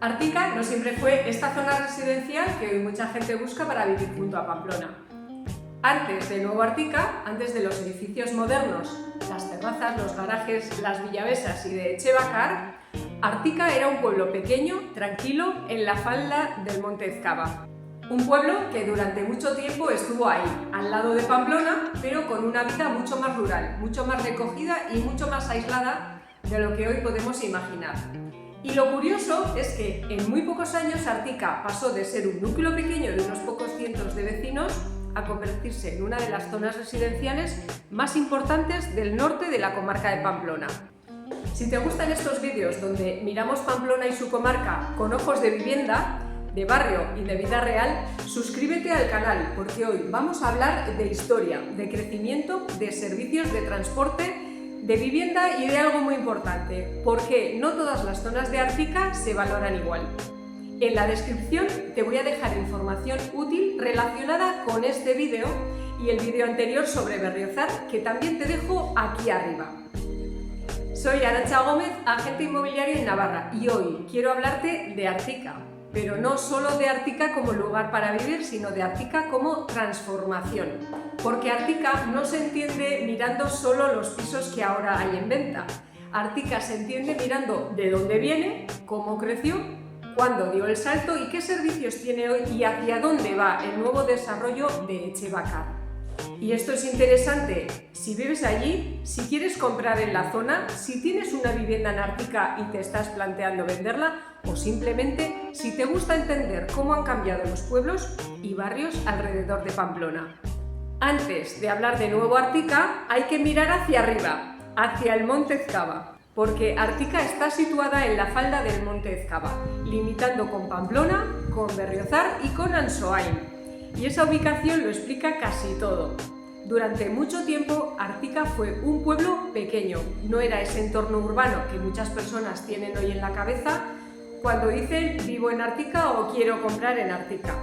Artica no siempre fue esta zona residencial que hoy mucha gente busca para vivir junto a Pamplona. Antes de Nuevo Artica, antes de los edificios modernos, las terrazas, los garajes, las villavesas y de Echebacar, Artica era un pueblo pequeño, tranquilo, en la falda del Monte Ezkaba. Un pueblo que durante mucho tiempo estuvo ahí, al lado de Pamplona, pero con una vida mucho más rural, mucho más recogida y mucho más aislada de lo que hoy podemos imaginar. Y lo curioso es que en muy pocos años Artica pasó de ser un núcleo pequeño de unos pocos cientos de vecinos a convertirse en una de las zonas residenciales más importantes del norte de la comarca de Pamplona. Si te gustan estos vídeos donde miramos Pamplona y su comarca con ojos de vivienda, de barrio y de vida real, suscríbete al canal porque hoy vamos a hablar de historia, de crecimiento, de servicios de transporte, de vivienda y de algo muy importante, porque no todas las zonas de Artica se valoran igual. En la descripción te voy a dejar información útil relacionada con este vídeo y el vídeo anterior sobre Berriozar, que también te dejo aquí arriba. Soy Arantxa Gómez, agente inmobiliario en Navarra, y hoy quiero hablarte de Artica, pero no solo de Artica como lugar para vivir, sino de Artica como transformación. Porque Artica no se entiende mirando solo los pisos que ahora hay en venta. Artica se entiende mirando de dónde viene, cómo creció, cuándo dio el salto y qué servicios tiene hoy y hacia dónde va el nuevo desarrollo de Echebacar. Y esto es interesante si vives allí, si quieres comprar en la zona, si tienes una vivienda en Artica y te estás planteando venderla, o simplemente si te gusta entender cómo han cambiado los pueblos y barrios alrededor de Pamplona. Antes de hablar de Nuevo Artica, hay que mirar hacia arriba, hacia el Monte Ezkaba, porque Artica está situada en la falda del Monte Ezkaba, limitando con Pamplona, con Berriozar y con Ansoain. Y esa ubicación lo explica casi todo. Durante mucho tiempo, Artica fue un pueblo pequeño, no era ese entorno urbano que muchas personas tienen hoy en la cabeza cuando dicen vivo en Artica o quiero comprar en Artica.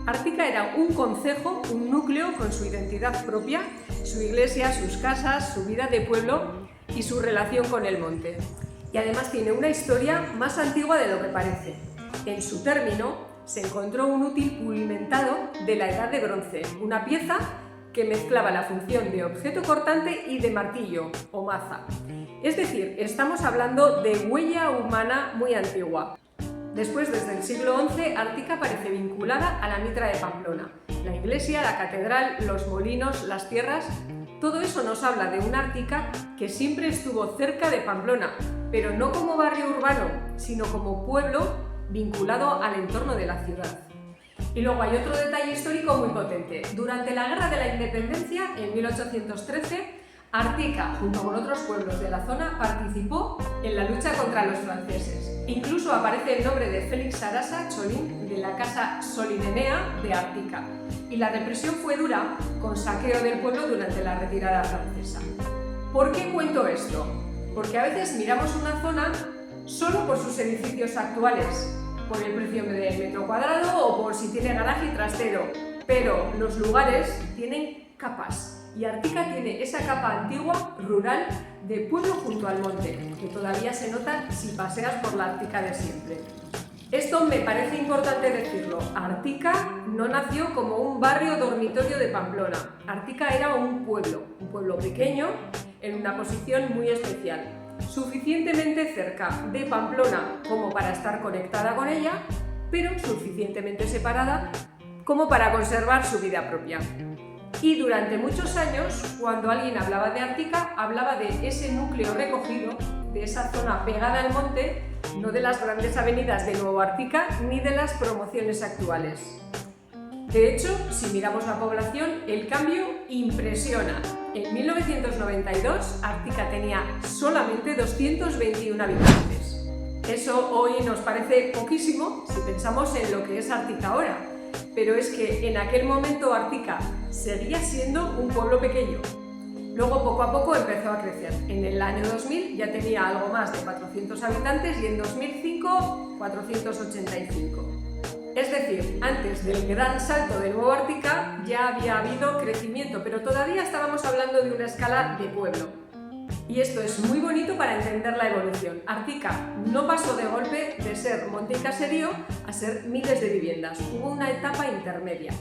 Artica era un concejo, un núcleo con su identidad propia, su iglesia, sus casas, su vida de pueblo y su relación con el monte. Y además tiene una historia más antigua de lo que parece. En su término se encontró un útil pulimentado de la Edad de Bronce, una pieza que mezclaba la función de objeto cortante y de martillo o maza. Es decir, estamos hablando de huella humana muy antigua. Después, desde el siglo XI, Artica parece vinculada a la mitra de Pamplona. La iglesia, la catedral, los molinos, las tierras, todo eso nos habla de una Artica que siempre estuvo cerca de Pamplona, pero no como barrio urbano, sino como pueblo vinculado al entorno de la ciudad. Y luego hay otro detalle histórico muy potente. Durante la Guerra de la Independencia, en 1813, Artica, junto con otros pueblos de la zona, participó en la lucha contra los franceses. Incluso aparece el nombre de Félix Arasa Cholín de la casa Solinenea de Artica. Y la represión fue dura, con saqueo del pueblo durante la retirada francesa. ¿Por qué cuento esto? Porque a veces miramos una zona solo por sus edificios actuales, por el precio del metro cuadrado o por si tiene garaje y trastero, pero los lugares tienen capas. Y Artica tiene esa capa antigua, rural, de pueblo junto al monte, que todavía se nota si paseas por la Artica de siempre. Esto me parece importante decirlo. Artica no nació como un barrio dormitorio de Pamplona. Artica era un pueblo pequeño, en una posición muy especial, suficientemente cerca de Pamplona como para estar conectada con ella, pero suficientemente separada como para conservar su vida propia. Y durante muchos años, cuando alguien hablaba de Artica, hablaba de ese núcleo recogido, de esa zona pegada al monte, no de las grandes avenidas de Nuevo Artica ni de las promociones actuales. De hecho, si miramos la población, el cambio impresiona. En 1992, Artica tenía solamente 221 habitantes. Eso hoy nos parece poquísimo si pensamos en lo que es Artica ahora. Pero es que en aquel momento Artica seguía siendo un pueblo pequeño. Luego poco a poco empezó a crecer. En el año 2000 ya tenía algo más de 400 habitantes y en 2005 485. Es decir, antes del gran salto de Nuevo Artica ya había habido crecimiento, pero todavía estábamos hablando de una escala de pueblo. Y esto es muy bonito para entender la evolución. Artica no pasó de golpe de ser monte y caserío a ser miles de viviendas. Hubo una etapa intermedia.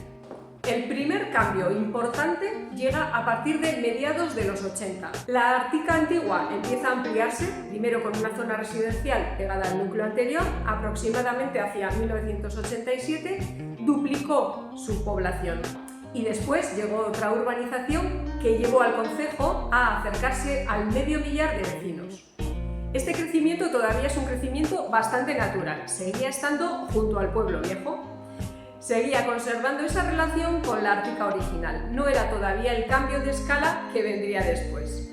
El primer cambio importante llega a partir de mediados de los 80. La Artica antigua empieza a ampliarse, primero con una zona residencial pegada al núcleo anterior, aproximadamente hacia 1987, duplicó su población. Y después llegó otra urbanización que llevó al concejo a acercarse al medio millar de vecinos. Este crecimiento todavía es un crecimiento bastante natural, seguía estando junto al pueblo viejo, seguía conservando esa relación con la Artica original, no era todavía el cambio de escala que vendría después.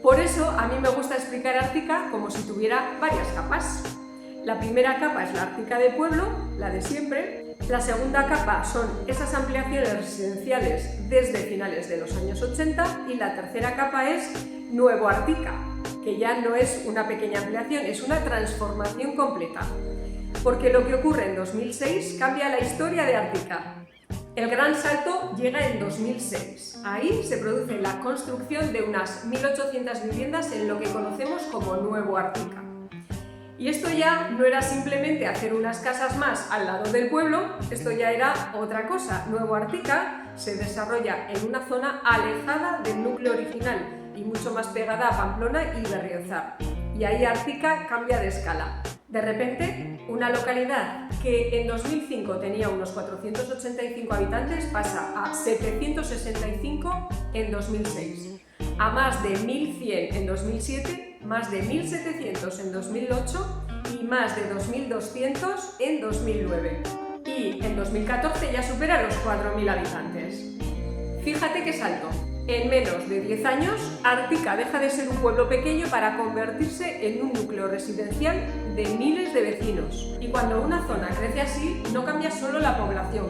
Por eso a mí me gusta explicar Artica como si tuviera varias capas. La primera capa es la Artica de pueblo, la de siempre. La segunda capa son esas ampliaciones residenciales desde finales de los años 80 y la tercera capa es Nuevo Artica, que ya no es una pequeña ampliación, es una transformación completa. Porque lo que ocurre en 2006 cambia la historia de Artica. El gran salto llega en 2006. Ahí se produce la construcción de unas 1.800 viviendas en lo que conocemos como Nuevo Artica. Y esto ya no era simplemente hacer unas casas más al lado del pueblo, esto ya era otra cosa. Nuevo Artica se desarrolla en una zona alejada del núcleo original y mucho más pegada a Pamplona y Berriozar. Y ahí Artica cambia de escala. De repente, una localidad que en 2005 tenía unos 485 habitantes pasa a 765 en 2006, a más de 1.100 en 2007, más de 1.700 en 2008 y más de 2.200 en 2009. Y en 2014 ya supera los 4.000 habitantes. Fíjate qué salto. En menos de 10 años, Artica deja de ser un pueblo pequeño para convertirse en un núcleo residencial de miles de vecinos. Y cuando una zona crece así, no cambia solo la población,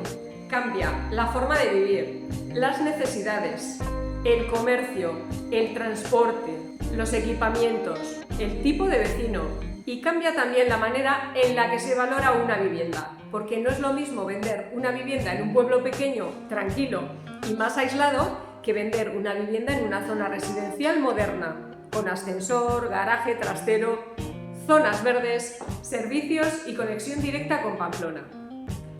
cambia la forma de vivir, las necesidades, el comercio, el transporte, los equipamientos, el tipo de vecino y cambia también la manera en la que se valora una vivienda, porque no es lo mismo vender una vivienda en un pueblo pequeño, tranquilo y más aislado, que vender una vivienda en una zona residencial moderna, con ascensor, garaje, trastero, zonas verdes, servicios y conexión directa con Pamplona.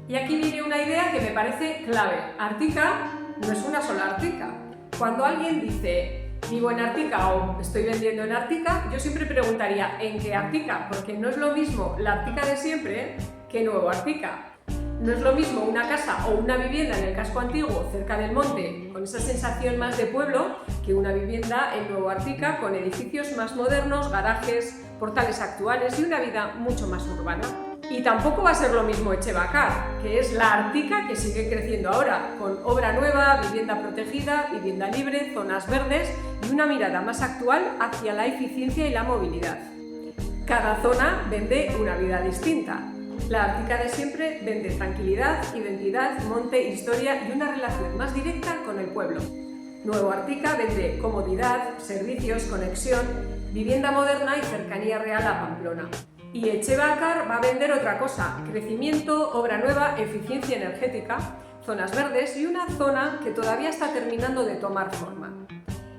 Y aquí viene una idea que me parece clave. Artica no es una sola Artica. Cuando alguien dice vivo en Artica o estoy vendiendo en Artica, yo siempre preguntaría ¿en qué Artica? Porque no es lo mismo la Artica de siempre que Nuevo Artica. No es lo mismo una casa o una vivienda en el casco antiguo, cerca del monte, con esa sensación más de pueblo, que una vivienda en Nuevo Artica con edificios más modernos, garajes, portales actuales y una vida mucho más urbana. Y tampoco va a ser lo mismo Echebacar, que es la Artica que sigue creciendo ahora, con obra nueva, vivienda protegida, vivienda libre, zonas verdes y una mirada más actual hacia la eficiencia y la movilidad. Cada zona vende una vida distinta. La Artica de siempre vende tranquilidad, identidad, monte, historia y una relación más directa con el pueblo. Nuevo Artica vende comodidad, servicios, conexión, vivienda moderna y cercanía real a Pamplona. Y Echebacar va a vender otra cosa: crecimiento, obra nueva, eficiencia energética, zonas verdes y una zona que todavía está terminando de tomar forma.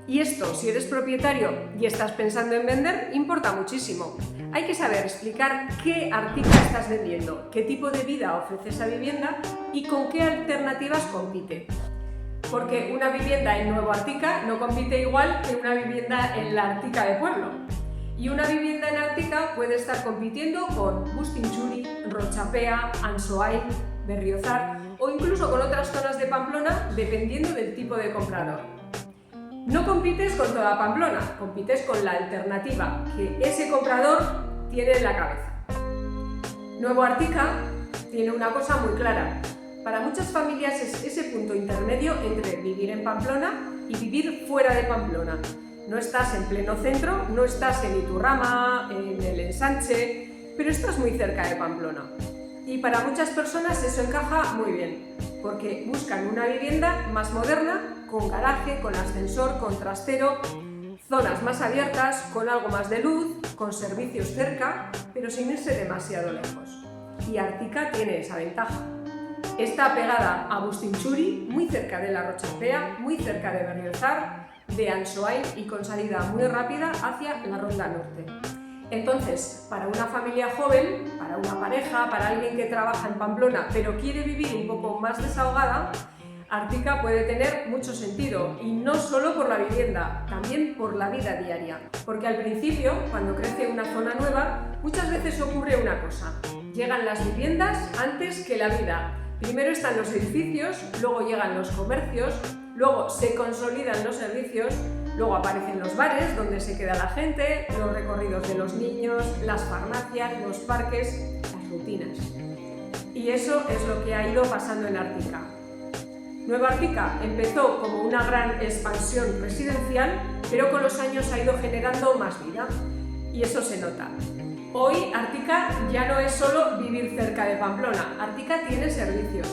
Y esto, si eres propietario y estás pensando en vender, importa muchísimo. Hay que saber explicar qué Artica estás vendiendo, qué tipo de vida ofrece esa vivienda y con qué alternativas compite. Porque una vivienda en Nuevo Artica no compite igual que una vivienda en la Artica de pueblo. Y una vivienda en Artica puede estar compitiendo con Bustinchuri, Rochapea, Ansoain, Berriozar o incluso con otras zonas de Pamplona, dependiendo del tipo de comprador. No compites con toda Pamplona, compites con la alternativa que ese comprador tiene en la cabeza. Nuevo Artica tiene una cosa muy clara. Para muchas familias es ese punto intermedio entre vivir en Pamplona y vivir fuera de Pamplona. No estás en pleno centro, no estás en Iturrama, en el Ensanche, pero estás muy cerca de Pamplona. Y para muchas personas eso encaja muy bien, porque buscan una vivienda más moderna, con garaje, con ascensor, con trastero, zonas más abiertas, con algo más de luz, con servicios cerca, pero sin irse demasiado lejos. Y Artica tiene esa ventaja. Está pegada a Bustinchuri, muy cerca de la Rochapea, muy cerca de Berriozar, de Ansoain y con salida muy rápida hacia la Ronda Norte. Entonces, para una familia joven, para una pareja, para alguien que trabaja en Pamplona pero quiere vivir un poco más desahogada, Artica puede tener mucho sentido, y no solo por la vivienda, también por la vida diaria. Porque al principio, cuando crece una zona nueva, muchas veces ocurre una cosa: llegan las viviendas antes que la vida. Primero están los edificios, luego llegan los comercios, luego se consolidan los servicios, luego aparecen los bares donde se queda la gente, los recorridos de los niños, las farmacias, los parques, las rutinas. Y eso es lo que ha ido pasando en Artica. Nueva Artica empezó como una gran expansión residencial, pero con los años ha ido generando más vida, y eso se nota. Hoy Artica ya no es solo vivir cerca de Pamplona. Artica tiene servicios.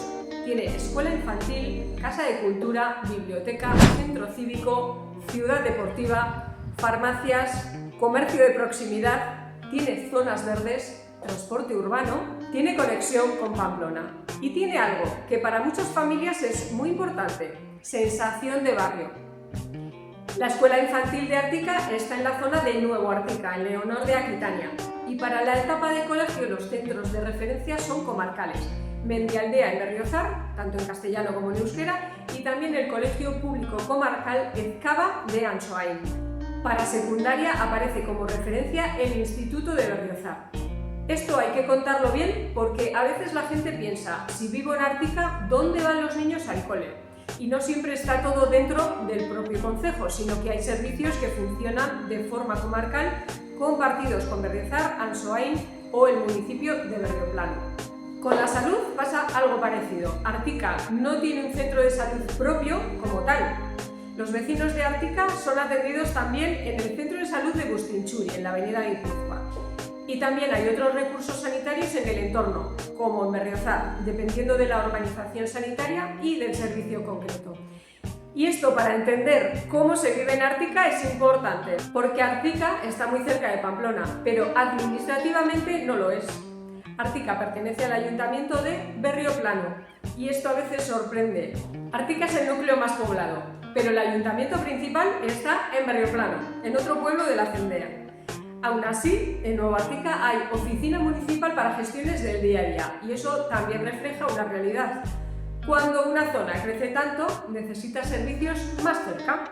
Tiene escuela infantil, casa de cultura, biblioteca, centro cívico, ciudad deportiva, farmacias, comercio de proximidad, tiene zonas verdes, transporte urbano, tiene conexión con Pamplona. Y tiene algo que para muchas familias es muy importante: sensación de barrio. La escuela infantil de Artica está en la zona de Nuevo Artica, en Leonor de Aquitania. Y para la etapa de colegio los centros de referencia son comarcales: Mendialdea en Berriozar, tanto en castellano como en euskera, y también el Colegio Público Comarcal Ezkaba de Ansoain. Para secundaria aparece como referencia el Instituto de Berriozar. Esto hay que contarlo bien porque a veces la gente piensa: si vivo en Artica, ¿dónde van los niños al cole? Y no siempre está todo dentro del propio concejo, sino que hay servicios que funcionan de forma comarcal, compartidos con Berriozar, Ansoain o el municipio de Berrioplano. Con la salud pasa algo parecido. Artica no tiene un centro de salud propio como tal. Los vecinos de Artica son atendidos también en el centro de salud de Bustinchuri, en la avenida Guipúzcoa. Y también hay otros recursos sanitarios en el entorno, como en Berriozar, dependiendo de la organización sanitaria y del servicio concreto. Y esto, para entender cómo se vive en Artica, es importante, porque Artica está muy cerca de Pamplona, pero administrativamente no lo es. Artica pertenece al ayuntamiento de Berrioplano, y esto a veces sorprende. Artica es el núcleo más poblado, pero el ayuntamiento principal está en Berrioplano, en otro pueblo de la Cendea. Aún así, en Nueva Artica hay oficina municipal para gestiones del día a día, y eso también refleja una realidad. Cuando una zona crece tanto, necesita servicios más cerca.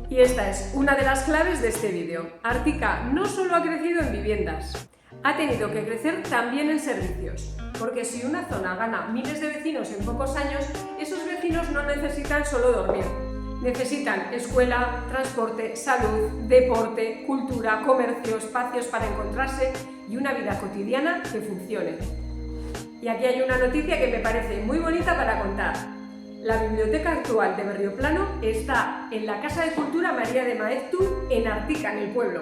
Y esta es una de las claves de este vídeo. Artica no solo ha crecido en viviendas, ha tenido que crecer también en servicios. Porque si una zona gana miles de vecinos en pocos años, esos vecinos no necesitan solo dormir. Necesitan escuela, transporte, salud, deporte, cultura, comercio, espacios para encontrarse y una vida cotidiana que funcione. Y aquí hay una noticia que me parece muy bonita para contar. La biblioteca actual de Berrioplano está en la Casa de Cultura María de Maeztu, en Artica, en el pueblo.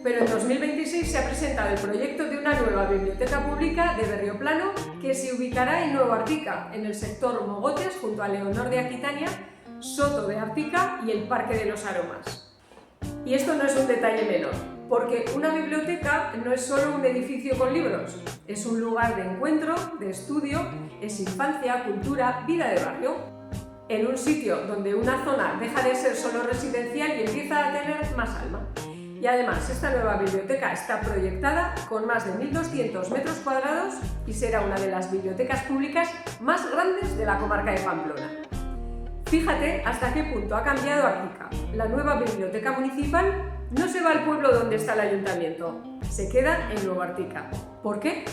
Pero en 2026 se ha presentado el proyecto de una nueva biblioteca pública de Berrioplano que se ubicará en Nueva Artica, en el sector Mogotes, junto a Leonor de Aquitania, Soto de Artica y el Parque de los Aromas. Y esto no es un detalle menor, porque una biblioteca no es solo un edificio con libros, es un lugar de encuentro, de estudio, es infancia, cultura, vida de barrio. En un sitio donde una zona deja de ser solo residencial y empieza a tener más alma. Y además, esta nueva biblioteca está proyectada con más de 1.200 metros cuadrados y será una de las bibliotecas públicas más grandes de la comarca de Pamplona. Fíjate hasta qué punto ha cambiado Artica. La nueva biblioteca municipal no se va al pueblo donde está el ayuntamiento, se queda en Nueva Artica. ¿Por qué?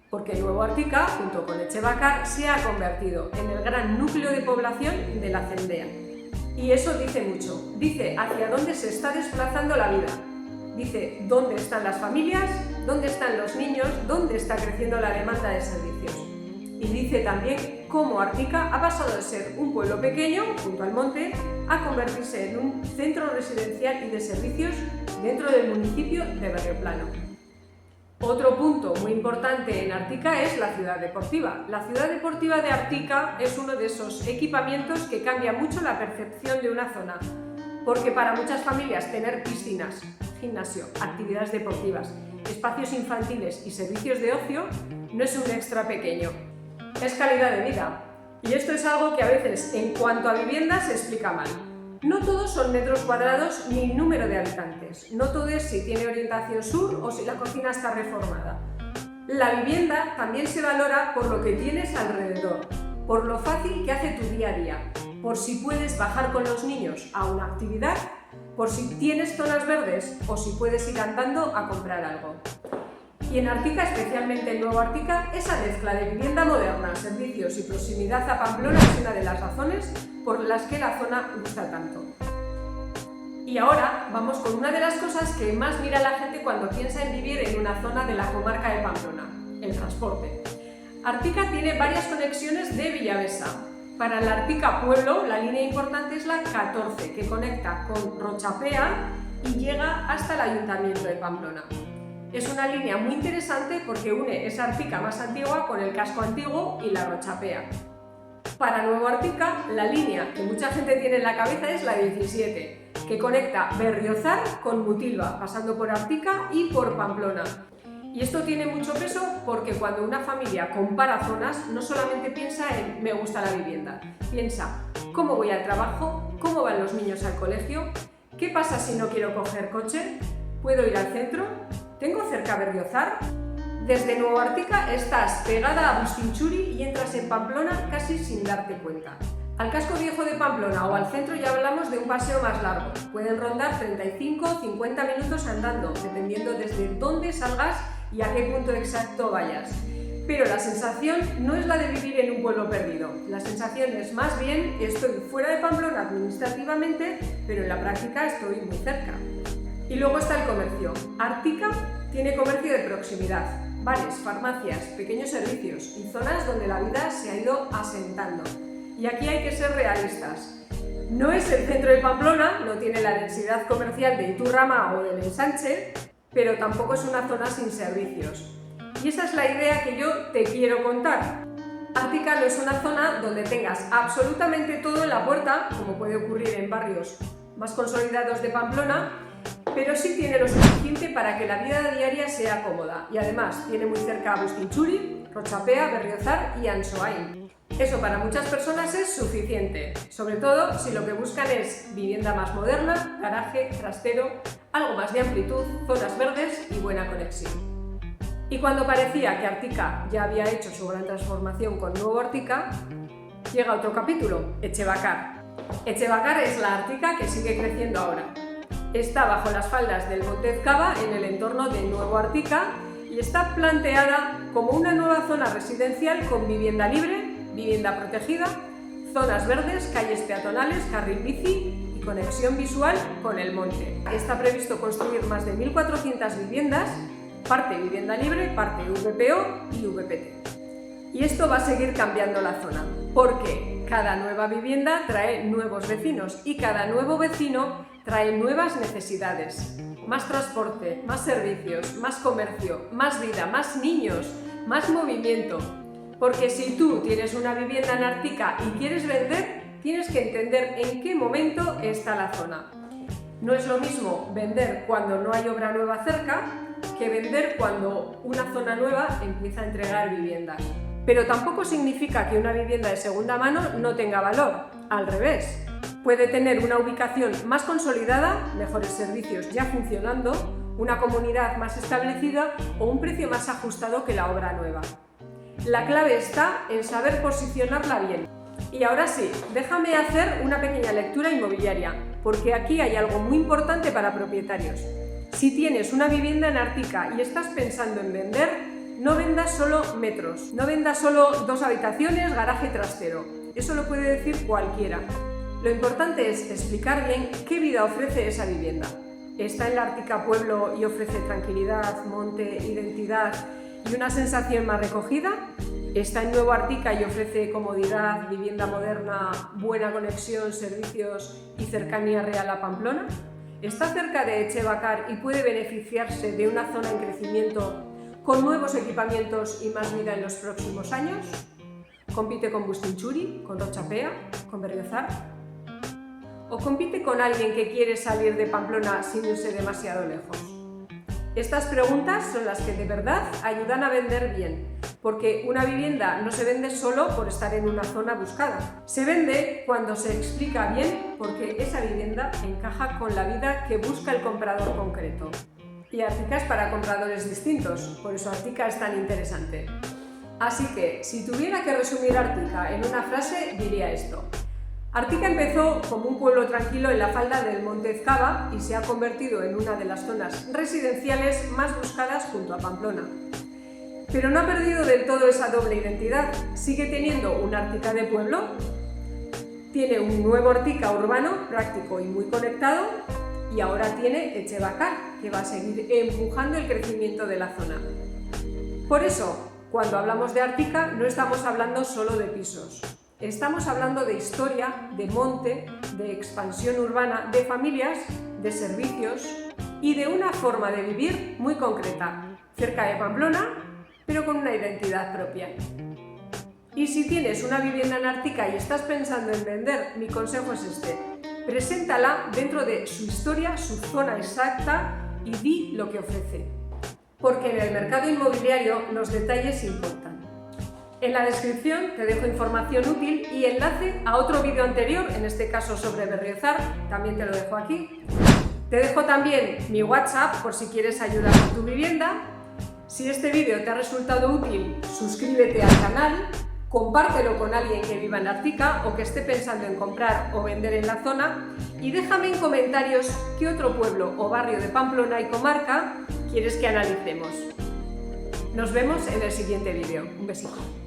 Porque Nuevo Artica, junto con Echebacar, se ha convertido en el gran núcleo de población de la Cendea. Y eso dice mucho, dice hacia dónde se está desplazando la vida. Dice dónde están las familias, dónde están los niños, dónde está creciendo la demanda de servicios. Y dice también cómo Artica ha pasado de ser un pueblo pequeño, junto al monte, a convertirse en un centro residencial y de servicios dentro del municipio de Berrioplano. Otro punto muy importante en Artica es la ciudad deportiva. La ciudad deportiva de Artica es uno de esos equipamientos que cambia mucho la percepción de una zona, porque para muchas familias tener piscinas, gimnasio, actividades deportivas, espacios infantiles y servicios de ocio no es un extra pequeño, es calidad de vida. Y esto es algo que a veces, en cuanto a vivienda, se explica mal. No todos son metros cuadrados ni número de habitantes. No todo es si tiene orientación sur o si la cocina está reformada. La vivienda también se valora por lo que tienes alrededor, por lo fácil que hace tu día a día, por si puedes bajar con los niños a una actividad, por si tienes zonas verdes o si puedes ir andando a comprar algo. Y en Artica, especialmente en Nuevo Artica, esa mezcla de vivienda moderna, servicios y proximidad a Pamplona es una de las razones por las que la zona gusta tanto. Y ahora vamos con una de las cosas que más mira la gente cuando piensa en vivir en una zona de la comarca de Pamplona, el transporte. Artica tiene varias conexiones de Villavesa. Para el Artica Pueblo, la línea importante es la 14, que conecta con Rochapea y llega hasta el Ayuntamiento de Pamplona. Es una línea muy interesante porque une esa Artica más antigua con el casco antiguo y la Rochapea. Para Nuevo Artica, la línea que mucha gente tiene en la cabeza es la 17, que conecta Berriozar con Mutilva, pasando por Artica y por Pamplona. Y esto tiene mucho peso porque cuando una familia compara zonas, no solamente piensa en me gusta la vivienda, piensa cómo voy al trabajo, cómo van los niños al colegio, qué pasa si no quiero coger coche, puedo ir al centro, tengo cerca Berriozar. Desde Nuevo Artica estás pegada a Bustinchuri y entras en Pamplona casi sin darte cuenta. Al casco viejo de Pamplona o al centro ya hablamos de un paseo más largo. Pueden rondar 35 o 50 minutos andando, dependiendo desde dónde salgas y a qué punto exacto vayas. Pero la sensación no es la de vivir en un pueblo perdido. La sensación es más bien estoy fuera de Pamplona administrativamente, pero en la práctica estoy muy cerca. Y luego está el comercio. Artica tiene comercio de proximidad, bares, farmacias, pequeños servicios y zonas donde la vida se ha ido asentando. Y aquí hay que ser realistas. No es el centro de Pamplona, no tiene la densidad comercial de Iturrama o del Ensanche, pero tampoco es una zona sin servicios. Y esa es la idea que yo te quiero contar. Artica no es una zona donde tengas absolutamente todo en la puerta, como puede ocurrir en barrios más consolidados de Pamplona, pero sí tiene lo suficiente para que la vida diaria sea cómoda. Y además tiene muy cerca a Bustinchuri, Rochapea, Berriozar y Ansoain. Eso para muchas personas es suficiente, sobre todo si lo que buscan es vivienda más moderna, garaje, trastero, algo más de amplitud, zonas verdes y buena conexión. Y cuando parecía que Artica ya había hecho su gran transformación con Nuevo Artica, llega otro capítulo, Echebacar. Echebacar es la Artica que sigue creciendo ahora. Está bajo las faldas del Monte Ezcaba, en el entorno de Nuevo Artica, y está planteada como una nueva zona residencial con vivienda libre, vivienda protegida, zonas verdes, calles peatonales, carril bici y conexión visual con el monte. Está previsto construir más de 1.400 viviendas, parte vivienda libre, parte VPO y VPT. Y esto va a seguir cambiando la zona, porque cada nueva vivienda trae nuevos vecinos y cada nuevo vecino trae nuevas necesidades. Más transporte, más servicios, más comercio, más vida, más niños, más movimiento. Porque si tú tienes una vivienda en Artica y quieres vender, tienes que entender en qué momento está la zona. No es lo mismo vender cuando no hay obra nueva cerca que vender cuando una zona nueva empieza a entregar viviendas. Pero tampoco significa que una vivienda de segunda mano no tenga valor, al revés. Puede tener una ubicación más consolidada, mejores servicios ya funcionando, una comunidad más establecida o un precio más ajustado que la obra nueva. La clave está en saber posicionarla bien. Y ahora sí, déjame hacer una pequeña lectura inmobiliaria, porque aquí hay algo muy importante para propietarios. Si tienes una vivienda en Artica y estás pensando en vender, no vendas solo metros, no vendas solo 2 habitaciones, garaje y trastero. Eso lo puede decir cualquiera. Lo importante es explicar bien qué vida ofrece esa vivienda. ¿Está en la Artica Pueblo y ofrece tranquilidad, monte, identidad y una sensación más recogida? ¿Está en Nuevo Artica y ofrece comodidad, vivienda moderna, buena conexión, servicios y cercanía real a Pamplona? ¿Está cerca de Echebacar y puede beneficiarse de una zona en crecimiento con nuevos equipamientos y más vida en los próximos años? ¿Compite con Bustinchuri, con Rochapea, con Berriozar? ¿O compite con alguien que quiere salir de Pamplona sin irse demasiado lejos? Estas preguntas son las que de verdad ayudan a vender bien, porque una vivienda no se vende solo por estar en una zona buscada. Se vende cuando se explica bien por qué esa vivienda encaja con la vida que busca el comprador concreto. Y Artica es para compradores distintos, por eso Artica es tan interesante. Así que, si tuviera que resumir Artica en una frase, diría esto. Artica empezó como un pueblo tranquilo en la falda del Monte Ezcaba y se ha convertido en una de las zonas residenciales más buscadas junto a Pamplona. Pero no ha perdido del todo esa doble identidad. Sigue teniendo un Artica de pueblo, tiene un nuevo Artica urbano, práctico y muy conectado, y ahora tiene Etxebacar, que va a seguir empujando el crecimiento de la zona. Por eso, cuando hablamos de Artica, no estamos hablando solo de pisos. Estamos hablando de historia, de monte, de expansión urbana, de familias, de servicios y de una forma de vivir muy concreta, cerca de Pamplona, pero con una identidad propia. Y si tienes una vivienda en Artica y estás pensando en vender, mi consejo es este. Preséntala dentro de su historia, su zona exacta y di lo que ofrece. Porque en el mercado inmobiliario los detalles importan. En la descripción te dejo información útil y enlace a otro vídeo anterior, en este caso sobre Berriozar, también te lo dejo aquí. Te dejo también mi WhatsApp por si quieres ayudar con tu vivienda. Si este vídeo te ha resultado útil, suscríbete al canal, compártelo con alguien que viva en Artica o que esté pensando en comprar o vender en la zona y déjame en comentarios qué otro pueblo o barrio de Pamplona y comarca quieres que analicemos. Nos vemos en el siguiente vídeo. Un besito.